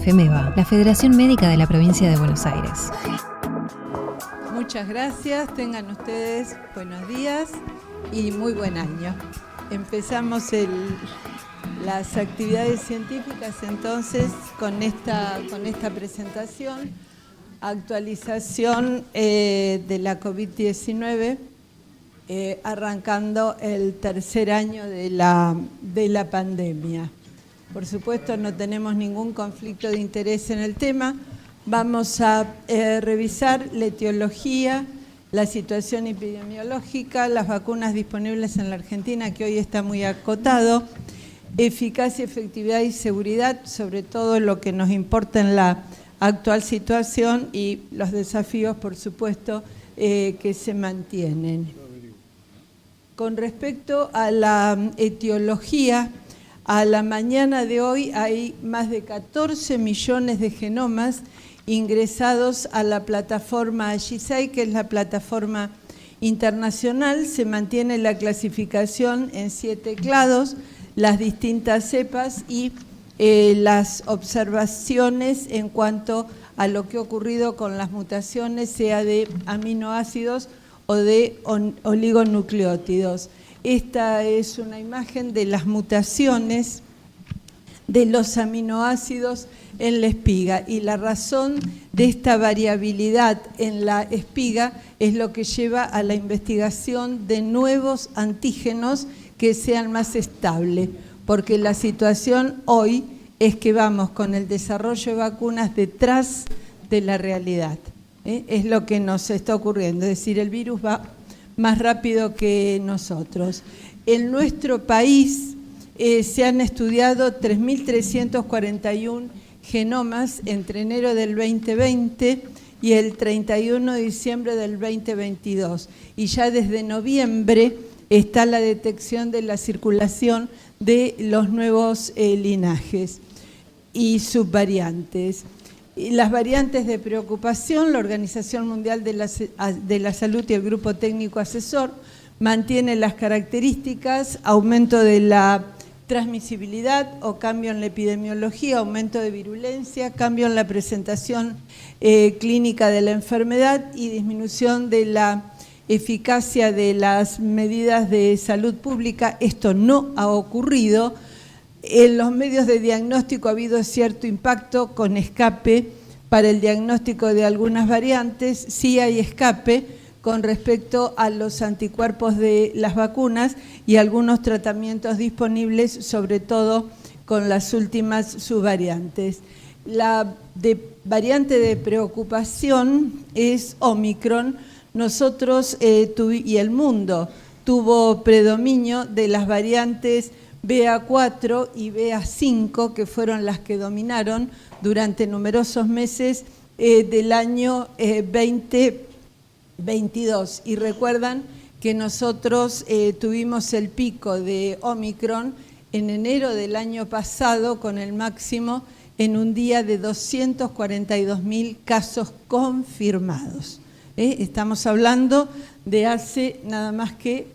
FEMEBA, la Federación Médica de la Provincia de Buenos Aires. Muchas gracias, tengan ustedes buenos días y muy buen año. Empezamos las actividades científicas entonces con esta presentación, actualización de la COVID-19, arrancando el tercer año de la pandemia. Por supuesto, no tenemos ningún conflicto de interés en el tema. Vamos a revisar la etiología, la situación epidemiológica, las vacunas disponibles en la Argentina, que hoy está muy acotado, eficacia, efectividad y seguridad, sobre todo lo que nos importa en la actual situación y los desafíos, por supuesto, que se mantienen. Con respecto a la etiología, a la mañana de hoy hay más de 14 millones de genomas ingresados a la plataforma GISAID, que es la plataforma internacional. Se mantiene la clasificación en 7 clados, las distintas cepas y las observaciones en cuanto a lo que ha ocurrido con las mutaciones, sea de aminoácidos o de oligonucleótidos. Esta es una imagen de las mutaciones de los aminoácidos en la espiga, y la razón de esta variabilidad en la espiga es lo que lleva a la investigación de nuevos antígenos que sean más estables, porque la situación hoy es que vamos con el desarrollo de vacunas detrás de la realidad. Es lo que nos está ocurriendo, es decir, el virus va más rápido que nosotros. En nuestro país se han estudiado 3.341 genomas entre enero del 2020 y el 31 de diciembre del 2022. Y ya desde noviembre está la detección de la circulación de los nuevos linajes y subvariantes. Las variantes de preocupación, la Organización Mundial de la Salud y el Grupo Técnico Asesor mantienen las características: aumento de la transmisibilidad o cambio en la epidemiología, aumento de virulencia, cambio en la presentación clínica de la enfermedad y disminución de la eficacia de las medidas de salud pública. Esto no ha ocurrido. En los medios de diagnóstico ha habido cierto impacto con escape para el diagnóstico de algunas variantes. Sí hay escape con respecto a los anticuerpos de las vacunas y algunos tratamientos disponibles, sobre todo con las últimas subvariantes. La variante de preocupación es Omicron. Nosotros y el mundo tuvo predominio de las variantes BA4 y BA5, que fueron las que dominaron durante numerosos meses del año 2022. Y recuerdan que nosotros tuvimos el pico de Omicron en enero del año pasado, con el máximo en un día de 242.000 casos confirmados. Estamos hablando de hace nada más que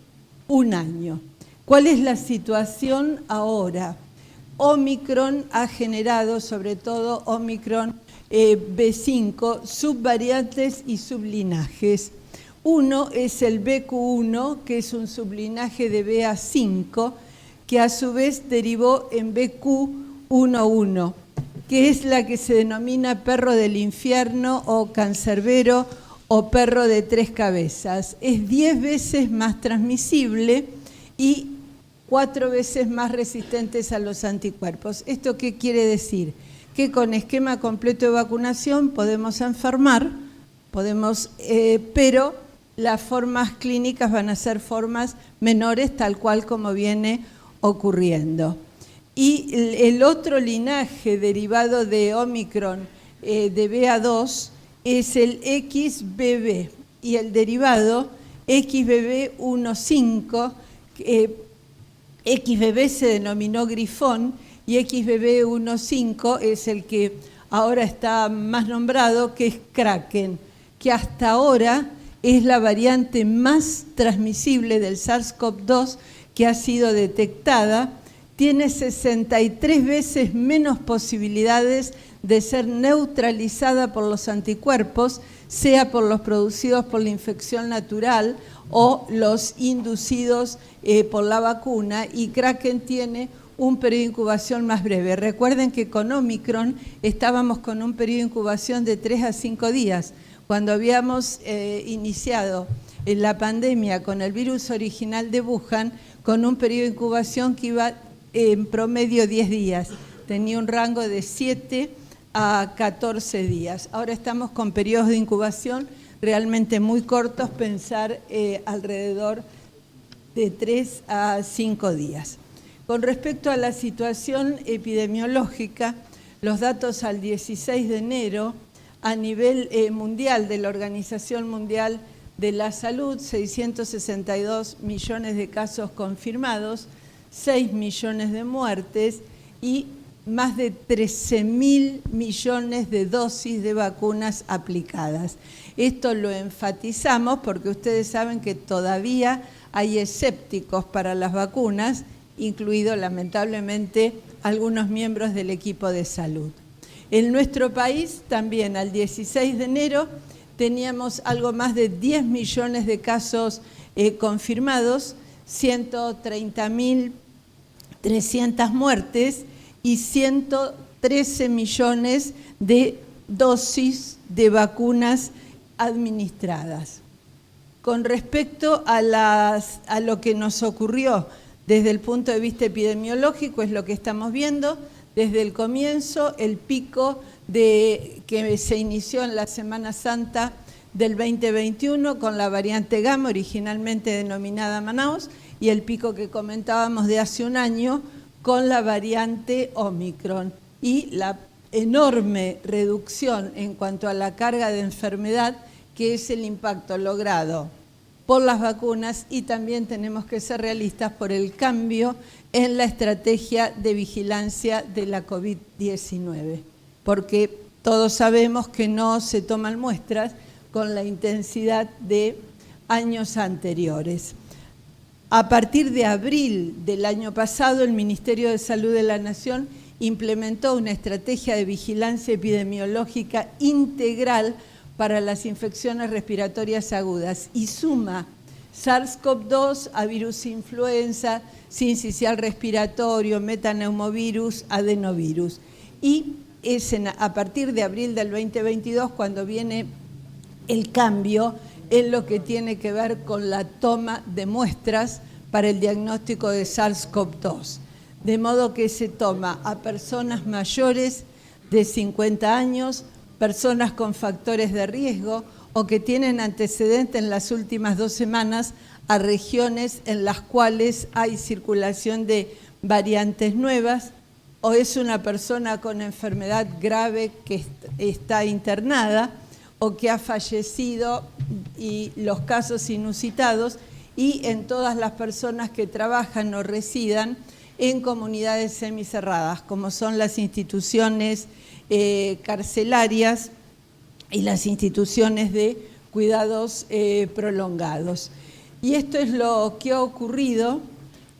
un año. ¿Cuál es la situación ahora? Omicron ha generado, sobre todo Omicron B5, subvariantes y sublinajes. Uno es el BQ1, que es un sublinaje de BA5, que a su vez derivó en BQ11, que es la que se denomina perro del infierno o cancerbero o perro de 3 cabezas. Es 10 veces más transmisible y 4 veces más resistentes a los anticuerpos. ¿Esto qué quiere decir? Que con esquema completo de vacunación podemos enfermar, pero las formas clínicas van a ser formas menores, tal cual como viene ocurriendo. Y el otro linaje derivado de Omicron, de BA2, es el XBB, y el derivado XBB15, XBB se denominó grifón y XBB15 es el que ahora está más nombrado, que es Kraken, que hasta ahora es la variante más transmisible del SARS-CoV-2 que ha sido detectada tiene 63 veces menos posibilidades de ser neutralizada por los anticuerpos, sea por los producidos por la infección natural o los inducidos por la vacuna, y Kraken tiene un periodo de incubación más breve. Recuerden que con Omicron estábamos con un periodo de incubación de 3 a 5 días. Cuando habíamos iniciado la pandemia con el virus original de Wuhan, con un periodo de incubación que iba en promedio 10 días. Tenía un rango de 7 a 14 días. Ahora estamos con periodos de incubación realmente muy cortos, pensar alrededor de 3 a 5 días. Con respecto a la situación epidemiológica, los datos al 16 de enero a nivel mundial de la Organización Mundial de la Salud, 662 millones de casos confirmados, 6 millones de muertes y más de 13.000 millones de dosis de vacunas aplicadas. Esto lo enfatizamos porque ustedes saben que todavía hay escépticos para las vacunas, incluidos lamentablemente algunos miembros del equipo de salud. En nuestro país también al 16 de enero teníamos algo más de 10 millones de casos confirmados, 130.300 muertes y 113 millones de dosis de vacunas administradas. Con respecto a lo que nos ocurrió desde el punto de vista epidemiológico, es lo que estamos viendo desde el comienzo, el pico que se inició en la Semana Santa del 2021 con la variante Gamma, originalmente denominada Manaus, y el pico que comentábamos de hace un año con la variante Omicron, y la enorme reducción en cuanto a la carga de enfermedad, que es el impacto logrado por las vacunas, y también tenemos que ser realistas por el cambio en la estrategia de vigilancia de la COVID-19, porque todos sabemos que no se toman muestras con la intensidad de años anteriores. A partir de abril del año pasado, el Ministerio de Salud de la Nación implementó una estrategia de vigilancia epidemiológica integral para las infecciones respiratorias agudas y suma SARS-CoV-2 a virus influenza, sincicial respiratorio, metaneumovirus, adenovirus. Y es a partir de abril del 2022 cuando viene el cambio en lo que tiene que ver con la toma de muestras para el diagnóstico de SARS-CoV-2. De modo que se toma a personas mayores de 50 años, personas con factores de riesgo o que tienen antecedentes en las últimas 2 semanas a regiones en las cuales hay circulación de variantes nuevas, o es una persona con enfermedad grave que está internada o que ha fallecido, y los casos inusitados, y en todas las personas que trabajan o residan en comunidades semicerradas, como son las instituciones carcelarias y las instituciones de cuidados prolongados. Y esto es lo que ha ocurrido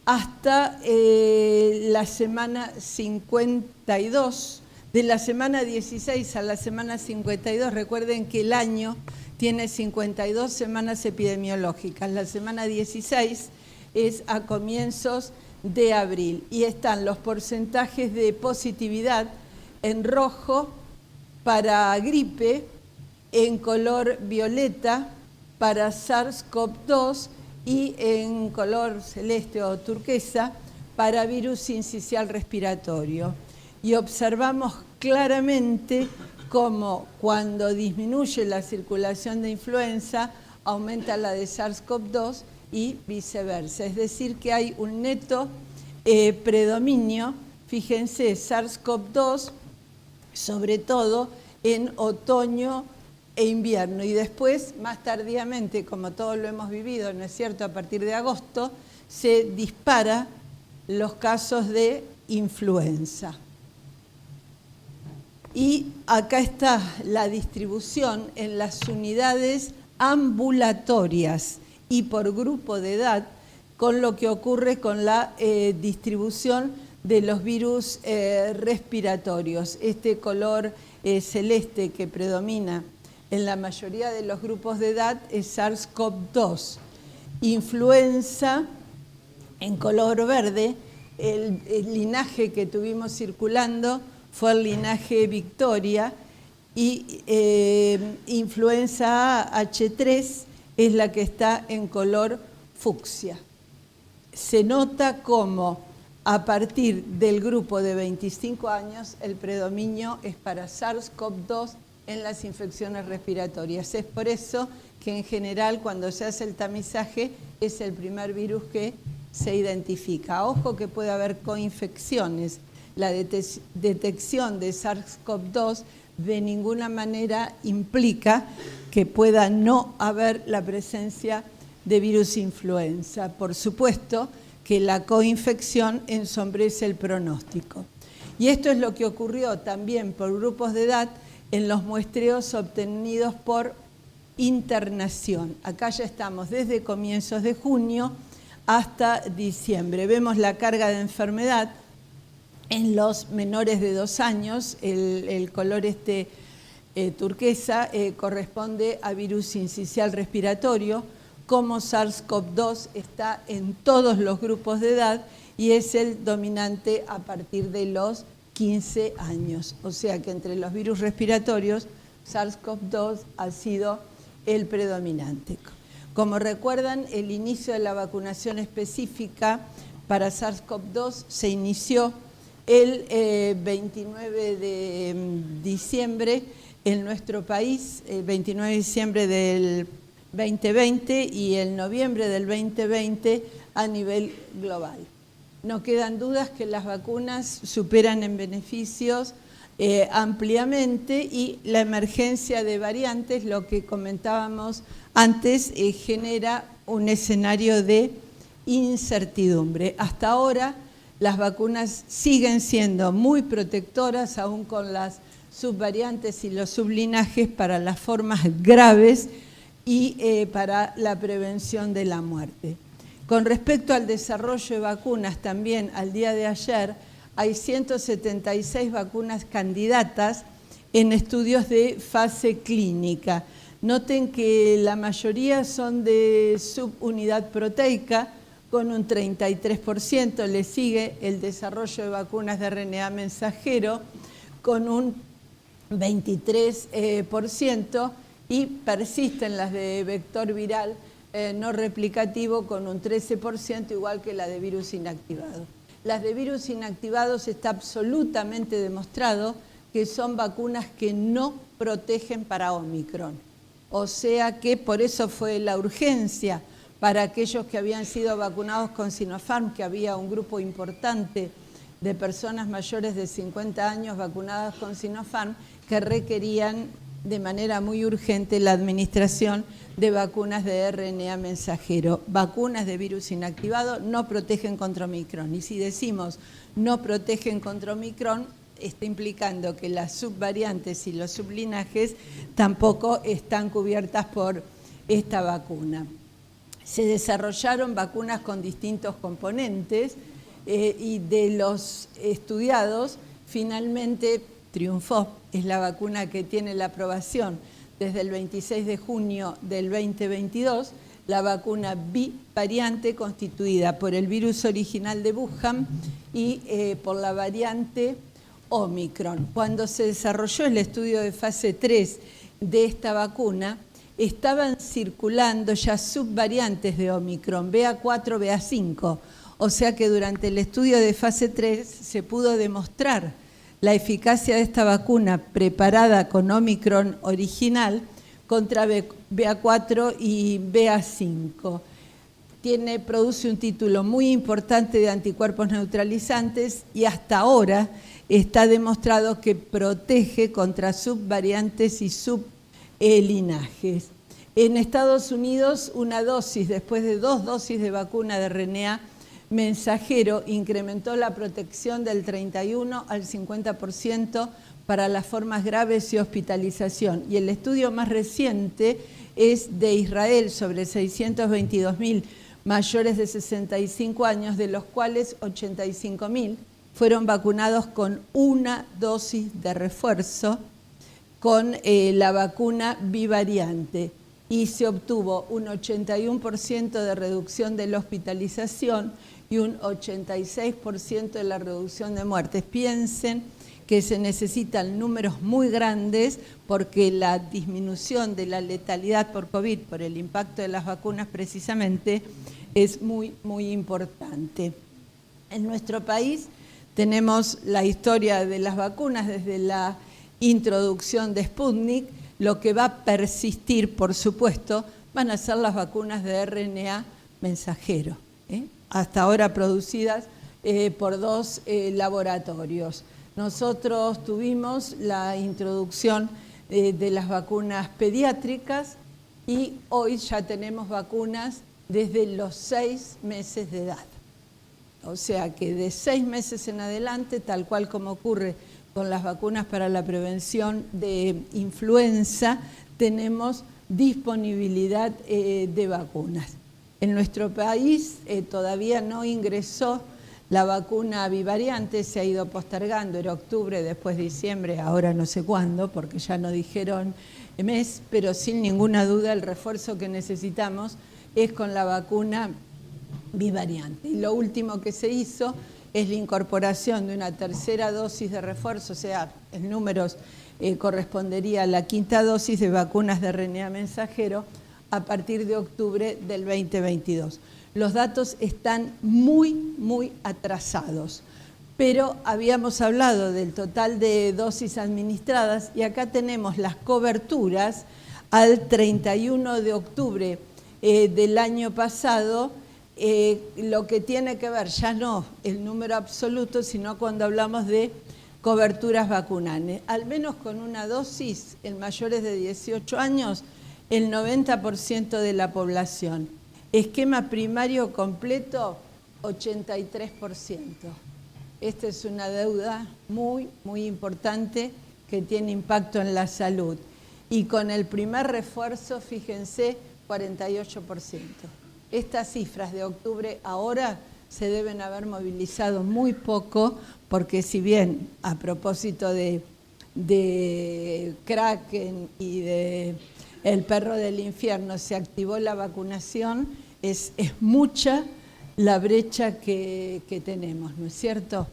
hasta la semana 52, de la semana 16 a la semana 52. Recuerden que el año tiene 52 semanas epidemiológicas. La semana 16 es a comienzos de abril y están los porcentajes de positividad en rojo para gripe, en color violeta para SARS-CoV-2 y en color celeste o turquesa para virus sincicial respiratorio. Y observamos claramente cómo cuando disminuye la circulación de influenza, aumenta la de SARS-CoV-2 y viceversa. Es decir, que hay un neto predominio, fíjense, SARS-CoV-2, sobre todo en otoño e invierno, y después, más tardíamente, como todos lo hemos vivido, ¿no es cierto?, a partir de agosto, se dispara los casos de influenza. Y acá está la distribución en las unidades ambulatorias y por grupo de edad, con lo que ocurre con la distribución de los virus respiratorios. Este color celeste que predomina en la mayoría de los grupos de edad es SARS-CoV-2. Influenza en color verde, el linaje que tuvimos circulando fue el linaje Victoria, y influenza H3 es la que está en color fucsia. Se nota cómo a partir del grupo de 25 años el predominio es para SARS-CoV-2 en las infecciones respiratorias. Es por eso que en general cuando se hace el tamizaje es el primer virus que se identifica. Ojo que puede haber coinfecciones. La detección de SARS-CoV-2 de ninguna manera implica que pueda no haber la presencia de virus influenza. Por supuesto que la coinfección ensombrece el pronóstico. Y esto es lo que ocurrió también por grupos de edad en los muestreos obtenidos por internación. Acá ya estamos desde comienzos de junio hasta diciembre. Vemos la carga de enfermedad en los menores de 2 años, el color turquesa corresponde a virus sincicial respiratorio, como SARS-CoV-2 está en todos los grupos de edad y es el dominante a partir de los 15 años. O sea que entre los virus respiratorios, SARS-CoV-2 ha sido el predominante. Como recuerdan, el inicio de la vacunación específica para SARS-CoV-2 se inició el 29 de diciembre en nuestro país, el 29 de diciembre del 2020 y el noviembre del 2020 a nivel global. No quedan dudas que las vacunas superan en beneficios ampliamente y la emergencia de variantes, lo que comentábamos antes, genera un escenario de incertidumbre. Hasta ahora las vacunas siguen siendo muy protectoras, aún con las subvariantes y los sublinajes, para las formas graves y para la prevención de la muerte. Con respecto al desarrollo de vacunas, también al día de ayer hay 176 vacunas candidatas en estudios de fase clínica. Noten que la mayoría son de subunidad proteica, con un 33%, le sigue el desarrollo de vacunas de RNA mensajero con un 23% y persisten las de vector viral no replicativo con un 13%, igual que la de virus inactivado. Las de virus inactivados está absolutamente demostrado que son vacunas que no protegen para Omicron. O sea que por eso fue la urgencia para aquellos que habían sido vacunados con Sinopharm, que había un grupo importante de personas mayores de 50 años vacunadas con Sinopharm, que requerían de manera muy urgente la administración de vacunas de RNA mensajero. Vacunas de virus inactivado no protegen contra Omicron. Y si decimos no protegen contra Omicron, está implicando que las subvariantes y los sublinajes tampoco están cubiertas por esta vacuna. Se desarrollaron vacunas con distintos componentes y de los estudiados finalmente triunfó. Es la vacuna que tiene la aprobación desde el 26 de junio del 2022, la vacuna bivariante constituida por el virus original de Wuhan y por la variante Omicron. Cuando se desarrolló el estudio de fase 3 de esta vacuna, estaban circulando ya subvariantes de Omicron, BA4, BA5, o sea que durante el estudio de fase 3 se pudo demostrar la eficacia de esta vacuna preparada con Omicron original contra BA4 y BA5. Produce un título muy importante de anticuerpos neutralizantes y hasta ahora está demostrado que protege contra subvariantes y sublinajes. En Estados Unidos, una dosis, después de 2 dosis de vacuna de RNA mensajero, incrementó la protección del 31 al 50% para las formas graves y hospitalización. Y el estudio más reciente es de Israel sobre 622.000 mayores de 65 años, de los cuales 85.000 fueron vacunados con una dosis de refuerzo con la vacuna bivariante y se obtuvo un 81% de reducción de la hospitalización y un 86% de la reducción de muertes. Piensen que se necesitan números muy grandes porque la disminución de la letalidad por COVID, por el impacto de las vacunas precisamente, es muy, muy importante. En nuestro país tenemos la historia de las vacunas desde la introducción de Sputnik. Lo que va a persistir, por supuesto, van a ser las vacunas de RNA mensajero, hasta ahora producidas por dos laboratorios. Nosotros tuvimos la introducción de las vacunas pediátricas y hoy ya tenemos vacunas desde los 6 meses de edad. O sea que de 6 meses en adelante, tal cual como ocurre con las vacunas para la prevención de influenza, tenemos disponibilidad de vacunas. En nuestro país todavía no ingresó la vacuna bivariante, se ha ido postergando, era octubre, después diciembre, ahora no sé cuándo, porque ya no dijeron mes, pero sin ninguna duda el refuerzo que necesitamos es con la vacuna bivariante. Y lo último que se hizo es la incorporación de una tercera dosis de refuerzo, o sea, en números correspondería a la 5ª dosis de vacunas de RNA mensajero a partir de octubre del 2022. Los datos están muy, muy atrasados, pero habíamos hablado del total de dosis administradas y acá tenemos las coberturas al 31 de octubre del año pasado, lo que tiene que ver ya no el número absoluto, sino cuando hablamos de coberturas vacunales. Al menos con una dosis, en mayores de 18 años, el 90% de la población. Esquema primario completo, 83%. Esta es una deuda muy, muy importante que tiene impacto en la salud. Y con el primer refuerzo, fíjense, 48%. Estas cifras de octubre ahora se deben haber movilizado muy poco, porque si bien a propósito de Kraken y de el perro del infierno se activó la vacunación, es mucha la brecha que tenemos, ¿no es cierto?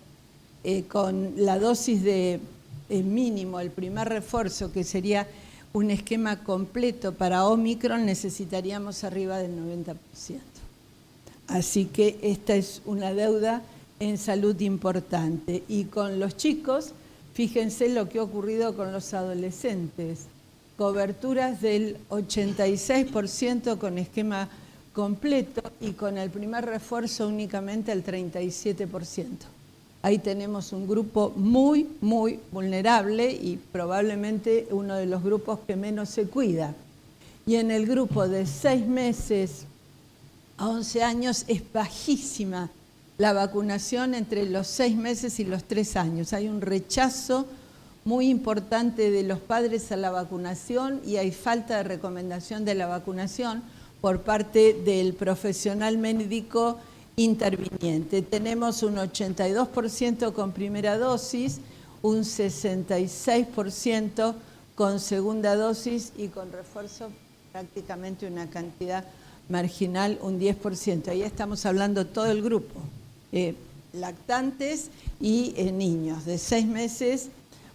Con la dosis de mínimo, el primer refuerzo, que sería un esquema completo para Omicron, necesitaríamos arriba del 90%. Así que esta es una deuda en salud importante. Y con los chicos, fíjense lo que ha ocurrido con los adolescentes. Coberturas del 86% con esquema completo y con el primer refuerzo únicamente el 37%. Ahí tenemos un grupo muy, muy vulnerable y probablemente uno de los grupos que menos se cuida. Y en el grupo de 6 meses a 11 años es bajísima la vacunación entre los 6 meses y los 3 años. Hay un rechazo muy importante de los padres a la vacunación y hay falta de recomendación de la vacunación por parte del profesional médico interviniente. Tenemos un 82% con primera dosis, un 66% con segunda dosis y con refuerzo prácticamente una cantidad marginal, un 10%. Ahí estamos hablando todo el grupo, lactantes y niños de 6 meses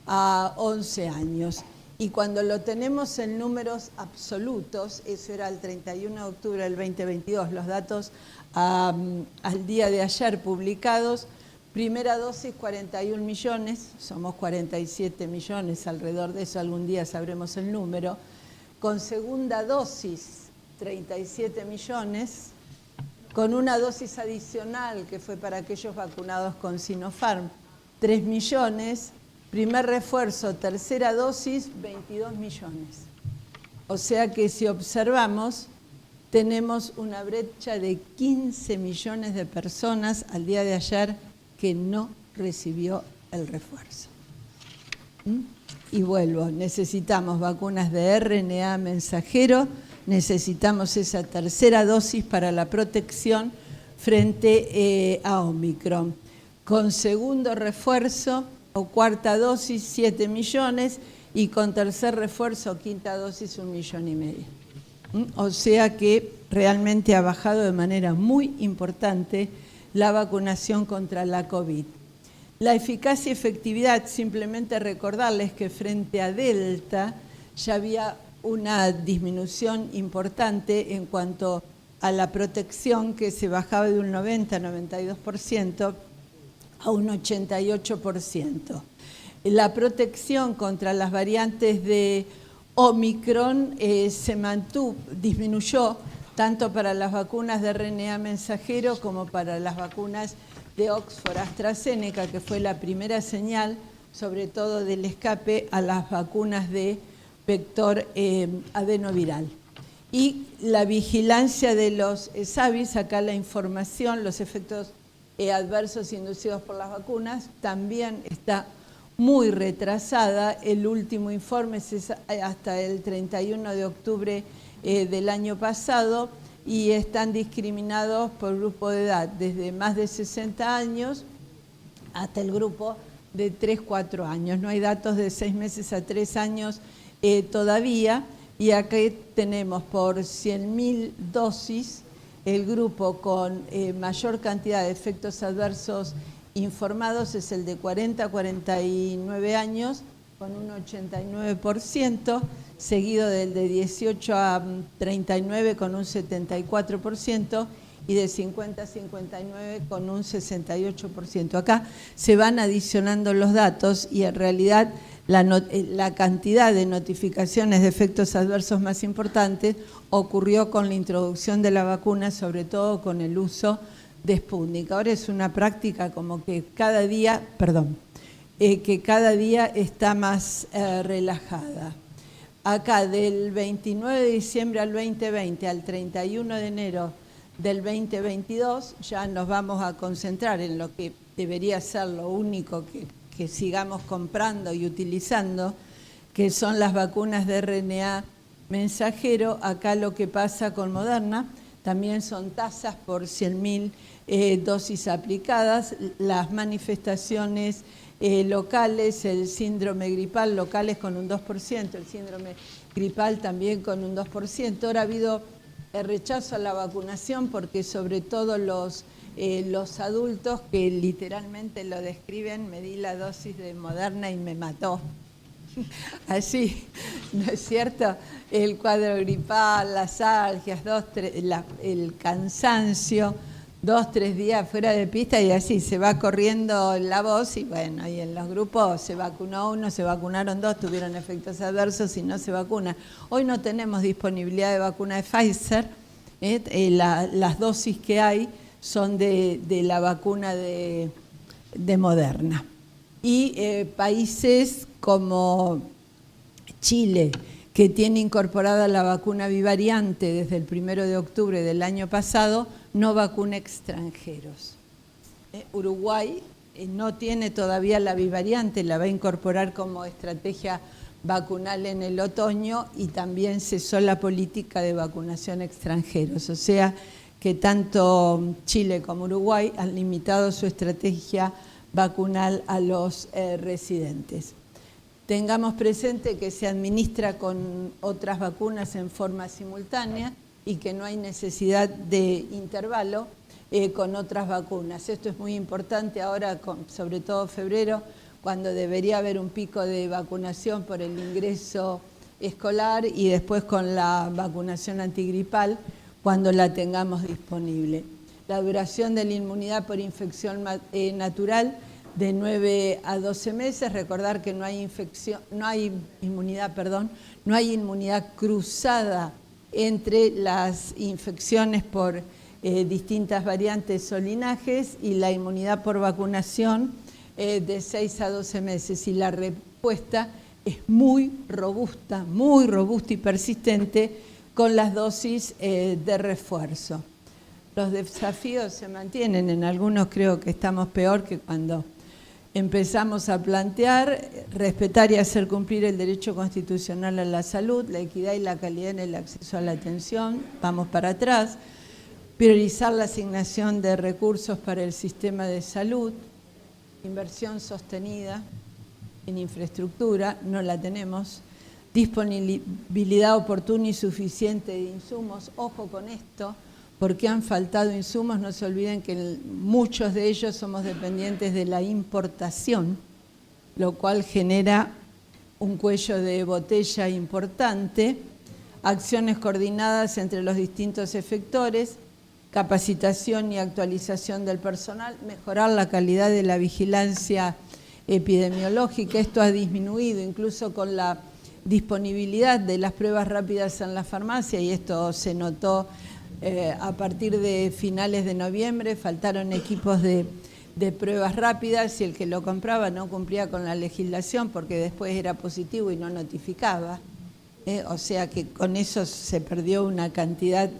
a 11 años. Y cuando lo tenemos en números absolutos, eso era el 31 de octubre del 2022, los datos al día de ayer publicados, primera dosis 41 millones, somos 47 millones, alrededor de eso algún día sabremos el número, con segunda dosis 37 millones, con una dosis adicional que fue para aquellos vacunados con Sinopharm, 3 millones, primer refuerzo, tercera dosis, 22 millones. O sea que si observamos, tenemos una brecha de 15 millones de personas al día de ayer que no recibió el refuerzo. Y vuelvo, necesitamos vacunas de RNA mensajero, necesitamos esa tercera dosis para la protección frente a Omicron. con segundo refuerzo o cuarta dosis 7 millones y con tercer refuerzo o quinta dosis 1,5 millones. O sea que realmente ha bajado de manera muy importante la vacunación contra la COVID. La eficacia y efectividad, simplemente recordarles que frente a Delta ya había una disminución importante en cuanto a la protección, que se bajaba de un 90-92% a un 88%. La protección contra las variantes de Omicron disminuyó tanto para las vacunas de RNA mensajero como para las vacunas de Oxford AstraZeneca, que fue la primera señal, sobre todo del escape a las vacunas de vector adenoviral. Y la vigilancia de los SAVIs, acá la información, los efectos adversos inducidos por las vacunas, también está muy retrasada. El último informe es hasta el 31 de octubre del año pasado y están discriminados por grupo de edad, desde más de 60 años hasta el grupo de 3-4 años. No hay datos de 6 meses a 3 años todavía, y aquí tenemos por 100.000 dosis el grupo con mayor cantidad de efectos adversos informados es el de 40 a 49 años, con un 89%, seguido del de 18 a 39 con un 74% y de 50 a 59 con un 68%. Acá se van adicionando los datos y en realidad la cantidad de notificaciones de efectos adversos más importantes ocurrió con la introducción de la vacuna, sobre todo con el uso de Sputnik. Ahora es una práctica como que cada día está más relajada. Acá del 29 de diciembre al 2020 al 31 de enero del 2022 ya nos vamos a concentrar en lo que debería ser lo único que sigamos comprando y utilizando, que son las vacunas de RNA mensajero. Acá lo que pasa con Moderna también son tasas por 100.000 dosis aplicadas. Las manifestaciones locales, el síndrome gripal locales con un 2%, el síndrome gripal también con un 2%. Ahora ha habido rechazo a la vacunación porque sobre todo los adultos que literalmente lo describen, me di la dosis de Moderna y me mató. Así, ¿no es cierto? El cuadro gripal, las alergias, el cansancio, 2-3 días fuera de pista y así se va corriendo la voz y bueno, y en los grupos se vacunó uno, se vacunaron 2, tuvieron efectos adversos y no se vacunan. Hoy no tenemos disponibilidad de vacuna de Pfizer, las dosis que hay son de la vacuna de Moderna. Y países como Chile, que tiene incorporada la vacuna bivariante desde el 1 de octubre del año pasado, no vacuna extranjeros. Uruguay no tiene todavía la bivariante, la va a incorporar como estrategia vacunal en el otoño y también cesó la política de vacunación extranjeros. O sea que tanto Chile como Uruguay han limitado su estrategia vacunal a los residentes. Tengamos presente que se administra con otras vacunas en forma simultánea y que no hay necesidad de intervalo con otras vacunas. Esto es muy importante ahora, sobre todo febrero, cuando debería haber un pico de vacunación por el ingreso escolar y después con la vacunación antigripal cuando la tengamos disponible. La duración de la inmunidad por infección natural de 9 a 12 meses, recordar que no hay inmunidad cruzada entre las infecciones por distintas variantes o linajes y la inmunidad por vacunación de 6 a 12 meses. Y la respuesta es muy robusta y persistente con las dosis de refuerzo. Los desafíos se mantienen, en algunos creo que estamos peor que cuando empezamos a plantear: respetar y hacer cumplir el derecho constitucional a la salud, la equidad y la calidad en el acceso a la atención, vamos para atrás, priorizar la asignación de recursos para el sistema de salud, inversión sostenida en infraestructura, no la tenemos, disponibilidad oportuna y suficiente de insumos, ojo con esto, porque han faltado insumos, no se olviden que muchos de ellos somos dependientes de la importación, lo cual genera un cuello de botella importante, acciones coordinadas entre los distintos efectores, capacitación y actualización del personal, mejorar la calidad de la vigilancia epidemiológica. Esto ha disminuido incluso con la disponibilidad de las pruebas rápidas en la farmacia y esto se notó a partir de finales de noviembre. Faltaron equipos de pruebas rápidas y el que lo compraba no cumplía con la legislación porque después era positivo y no notificaba. O sea que con eso se perdió una cantidad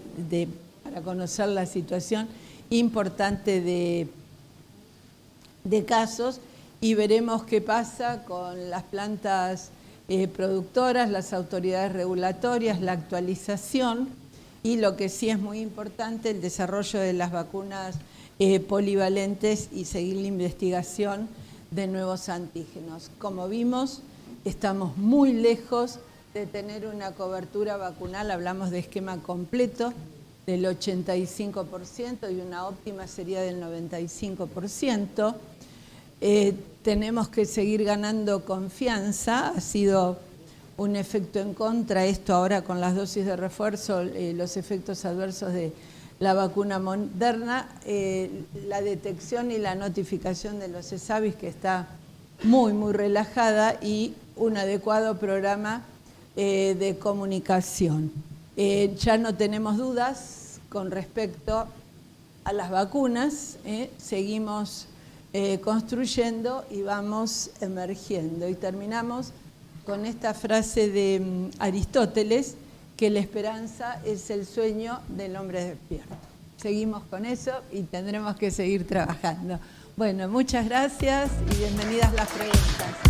para conocer la situación importante de casos, y veremos qué pasa con las plantas productoras, las autoridades regulatorias, la actualización y lo que sí es muy importante, el desarrollo de las vacunas polivalentes y seguir la investigación de nuevos antígenos. Como vimos, estamos muy lejos de tener una cobertura vacunal, hablamos de esquema completo del 85% y una óptima sería del 95%. Tenemos que seguir ganando confianza, ha sido un efecto en contra esto ahora con las dosis de refuerzo, los efectos adversos de la vacuna Moderna, la detección y la notificación de los ESAVIS que está muy, muy relajada y un adecuado programa de comunicación. Ya no tenemos dudas con respecto a las vacunas, seguimos construyendo y vamos emergiendo. Y terminamos con esta frase de Aristóteles, que la esperanza es el sueño del hombre despierto. Seguimos con eso y tendremos que seguir trabajando. Bueno, muchas gracias y bienvenidas las preguntas.